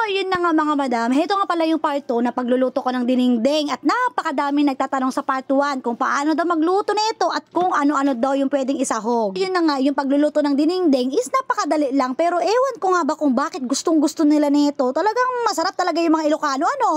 Yun na nga mga madam, heto nga pala yung part 2 na pagluluto ko ng dinengdeng at napakadami nagtatanong sa part 1 kung paano daw magluto nito at kung ano-ano daw yung pwedeng isahog. Yun na nga, yung pagluluto ng dinengdeng is napakadali lang pero ewan ko nga ba kung bakit gustong-gusto nila nito. Talagang masarap talaga yung mga Ilocano, ano?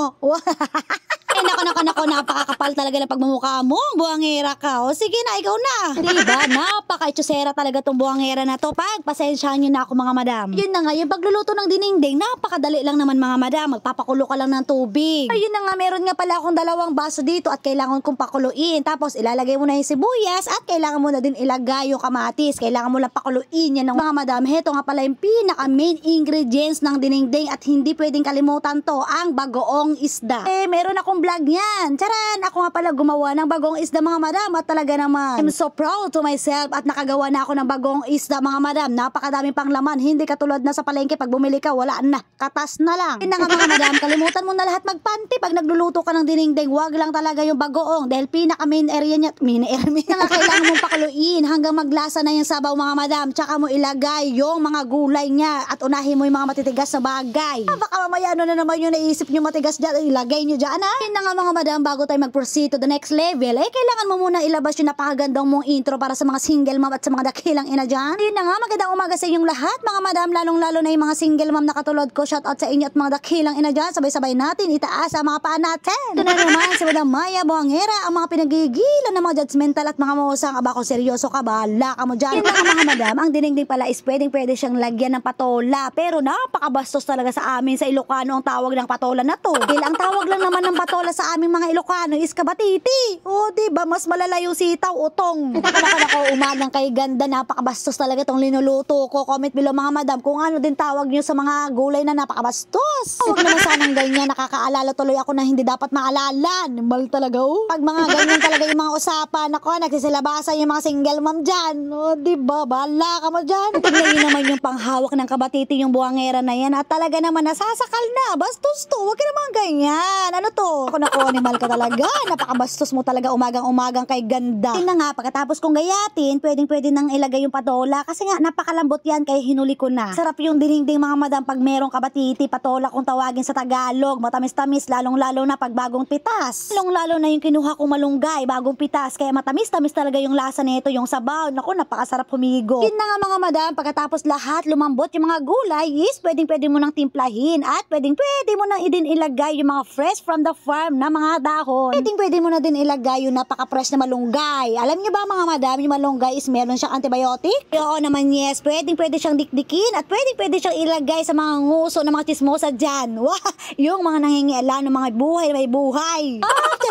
Nako, napakakapal talaga ng pagmumukha mo. Buwangera ka. O sige na, ikaw na. Diba? Napaka-itsusera talaga tong buwangera na to. Pagpasensyahan nyo na ako mga madam. Yun na nga, yung pagluluto ng dinengdeng, napakadali lang naman mga madam. Magpapakulo ka lang ng tubig. Ayun na nga, meron nga pala akong 2 baso dito at kailangan kong pakuluin. Tapos ilalagay mo na yung sibuyas at kailangan mo na din ilagay yung kamatis. Kailangan mo lang pakuluin yan ng mga madam. Heto nga pala yung pinaka main ingredients ng dinengdeng at hindi pwedeng kalimutan to, ang bagoong isda. Meron akong vlog niyan. Charan! Ako nga pala gumawa ng bagong isda mga madam at talaga naman I'm so proud to myself at nakagawa na ako ng bagong isda mga madam. Napakadaming pang laman. Hindi katulad na sa palengke pag bumili ka wala na. Katas na lang. Yun na nga mga madam, kalimutan mo na lahat magpanti pag nagluluto ka ng dinengdeng. Wag lang talaga yung bagoong dahil pinaka main area niya. Kailangan mong pakuluin hanggang maglasa na yung sabaw mga madam. Tsaka mo ilagay yung mga gulay niya at unahin mo yung mga matitigas na bagay. Baka mamaya ano na naman yung naisip nyo matigas dyan. Ilagay nyo dyan ha. Yun na nga mga madam, bago tayo mag-proceed to the next level, kailangan mo muna ilabas yung napakagandang mong intro para sa mga single mom at sa mga dakilang ina dyan. Yun na nga, magandang umaga sa inyong lahat mga madam, lalong-lalo na yung mga single mom na katulad ko. Shout out sa inyo at mga dakilang ina dyan. Sabay-sabay natin itaas ang mga paa natin. Ito na naman si Madam Maya Buwangera, ang mga pinagigilan ng mga judgmental at mga musang. Aba ko seryoso ka, bahala ka mo dyan. Yun na nga mga madam, ang dinengdeng pala is pwede siyang lagyan ng patola, pero napakabastos talaga sa amin sa Ilocano ang tawag ng patola na to. Dahil ang tawag lang naman ng patola sa aming mga Ilocano is kabatiti. O diba, mas malala yung sitaw, utong. Nako, umagang kay ganda, napakabastos talaga tong linuluto ko. Comment below mga madam kung ano din tawag nyo sa mga gulay na napakabastos. Huwag naman sanang ganyan, nakakaalala tuloy ako na hindi dapat maalala. Mal talaga Pag mga ganyan talaga yung mga usapan, ako, nagsisilabasan yung mga single mom dyan. O diba, bahala ka mo dyan. Tignan nyo naman yung panghawak ng kabatiti yung buwangera na yan at talaga naman nasasakal na. Bastos to, huwag ka naman ganyan. Ano to? Ako, animal ka talaga. Napakabastos mo talaga umagang kay ganda. Yun na nga, pagkatapos kong gayatin, pwedeng nang ilagay yung patola kasi nga napakalambot yan kaya hinuli ko na. Sarap yung dinengdeng mga madam pag merong kabatiti, patola kung tawagin sa Tagalog. Matamis-tamis, lalong-lalo na pag bagong pitas. Lalong-lalo na yung kinuha kong malunggay, bagong pitas, kaya matamis-tamis talaga yung lasa nito, yung sabaw. Naku, napakasarap humigo. Yun na nga mga madam, pagkatapos lahat lumambot yung mga gulay, is pwedeng mo nang timplahin at pwedeng mo nang ilagay yung mga fresh from the farm na mga dahon. Pwede mo na din ilagay yung napaka-fresh na malunggay. Alam niyo ba mga madam, yung malunggay is meron siyang antibiotic? Oo naman yes, pwede siyang dikdikin at pwede siyang ilagay sa mga nguso ng mga chismosa dyan. Wah, yung mga nangingialam ng mga buhay may buhay.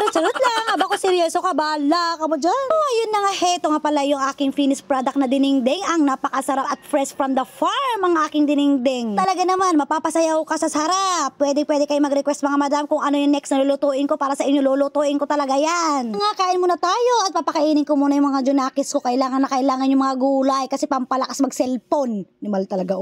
Charot lang. Aba ko seryoso ka, bahala ka mo dyan. Yun na nga, heto nga pala yung aking finished product na dinengdeng. Ang napakasarap at fresh from the farm ang aking dinengdeng. Talaga naman, mapapasayaw ka sa sarap. Pwede kayo mag-request mga madam kung ano yung next na lulutuin ko para sa inyo. Lulutuin ko talaga yan. Nga, kain muna tayo at papakainin ko muna yung mga junakis ko. Kailangan yung mga gulay kasi pampalakas mag-cellphone. Nimal talaga